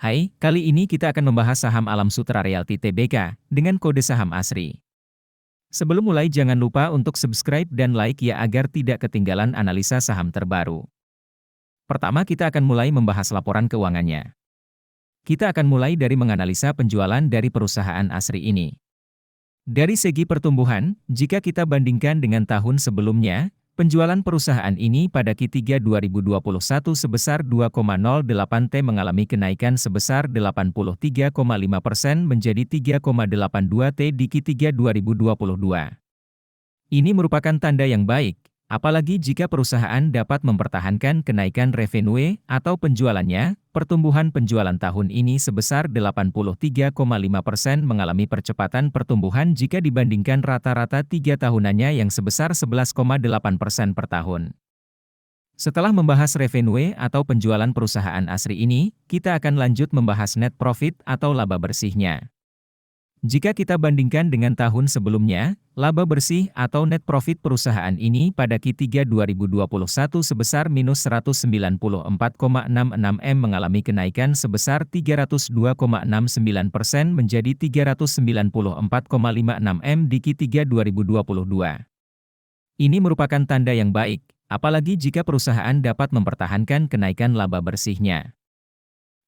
Hai, kali ini kita akan membahas saham Alam Sutera Realty Tbk dengan kode saham ASRI. Sebelum mulai jangan lupa untuk subscribe dan like ya agar tidak ketinggalan analisa saham terbaru. Pertama kita akan mulai membahas laporan keuangannya. Kita akan mulai dari menganalisa penjualan dari perusahaan ASRI ini. Dari segi pertumbuhan, jika kita bandingkan dengan tahun sebelumnya, penjualan perusahaan ini pada Q3 2021 sebesar 2,08 T mengalami kenaikan sebesar 83,5% menjadi 3,82 T di Q3 2022. Ini merupakan tanda yang baik, apalagi jika perusahaan dapat mempertahankan kenaikan revenue atau penjualannya. Pertumbuhan penjualan tahun ini sebesar 83,5% mengalami percepatan pertumbuhan jika dibandingkan rata-rata 3 tahunannya yang sebesar 11,8% per tahun. Setelah membahas revenue atau penjualan perusahaan ASRI ini, kita akan lanjut membahas net profit atau laba bersihnya. Jika kita bandingkan dengan tahun sebelumnya, laba bersih atau net profit perusahaan ini pada Q3 2021 sebesar minus 194,66 M mengalami kenaikan sebesar 302,69% menjadi 394,56 M di Q3 2022. Ini merupakan tanda yang baik, apalagi jika perusahaan dapat mempertahankan kenaikan laba bersihnya.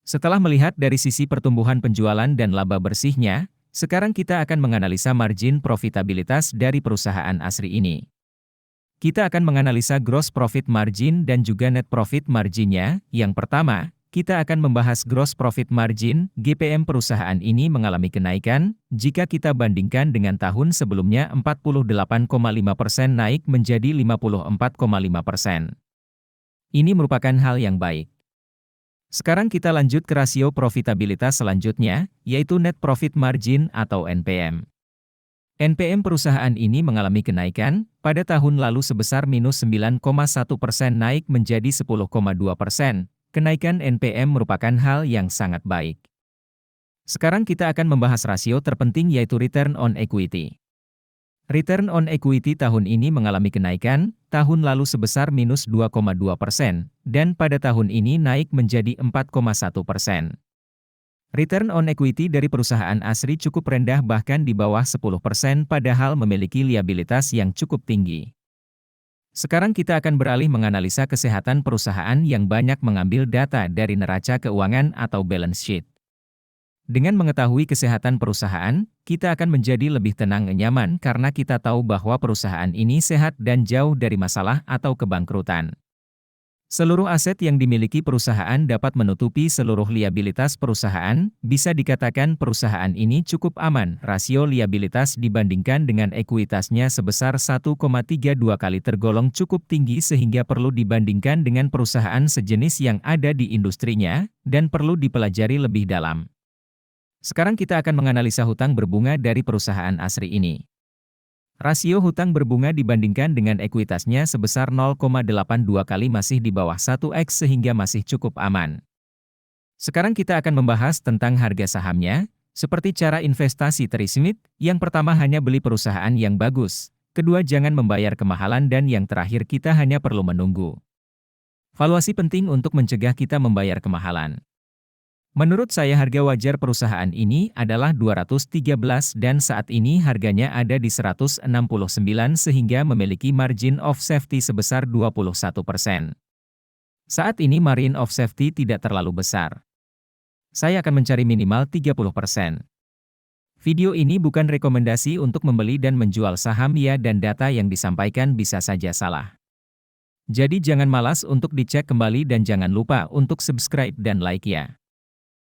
Setelah melihat dari sisi pertumbuhan penjualan dan laba bersihnya, sekarang kita akan menganalisa margin profitabilitas dari perusahaan ASRI ini. Kita akan menganalisa gross profit margin dan juga net profit marginnya. Yang pertama, kita akan membahas gross profit margin. GPM perusahaan ini mengalami kenaikan, jika kita bandingkan dengan tahun sebelumnya 48,5% naik menjadi 54,5%. Ini merupakan hal yang baik. Sekarang kita lanjut ke rasio profitabilitas selanjutnya, yaitu net profit margin atau NPM. NPM perusahaan ini mengalami kenaikan, pada tahun lalu sebesar minus 9,1% naik menjadi 10,2%. Kenaikan NPM merupakan hal yang sangat baik. Sekarang kita akan membahas rasio terpenting yaitu return on equity. Return on equity tahun ini mengalami kenaikan, tahun lalu sebesar minus 2,2%, dan pada tahun ini naik menjadi 4,1%. Return on equity dari perusahaan ASRI cukup rendah bahkan di bawah 10% padahal memiliki liabilitas yang cukup tinggi. Sekarang kita akan beralih menganalisa kesehatan perusahaan yang banyak mengambil data dari neraca keuangan atau balance sheet. Dengan mengetahui kesehatan perusahaan, kita akan menjadi lebih tenang dan nyaman karena kita tahu bahwa perusahaan ini sehat dan jauh dari masalah atau kebangkrutan. Seluruh aset yang dimiliki perusahaan dapat menutupi seluruh liabilitas perusahaan, bisa dikatakan perusahaan ini cukup aman. Rasio liabilitas dibandingkan dengan ekuitasnya sebesar 1,32 kali tergolong cukup tinggi sehingga perlu dibandingkan dengan perusahaan sejenis yang ada di industrinya, dan perlu dipelajari lebih dalam. Sekarang kita akan menganalisa hutang berbunga dari perusahaan ASRI ini. Rasio hutang berbunga dibandingkan dengan ekuitasnya sebesar 0,82 kali masih di bawah 1x sehingga masih cukup aman. Sekarang kita akan membahas tentang harga sahamnya, seperti cara investasi terismit. Yang pertama hanya beli perusahaan yang bagus, kedua jangan membayar kemahalan dan yang terakhir kita hanya perlu menunggu. Valuasi penting untuk mencegah kita membayar kemahalan. Menurut saya harga wajar perusahaan ini adalah 213 dan saat ini harganya ada di 169 sehingga memiliki margin of safety sebesar 21%. Saat ini margin of safety tidak terlalu besar. Saya akan mencari minimal 30%. Video ini bukan rekomendasi untuk membeli dan menjual saham ya dan data yang disampaikan bisa saja salah. Jadi jangan malas untuk dicek kembali dan jangan lupa untuk subscribe dan like ya.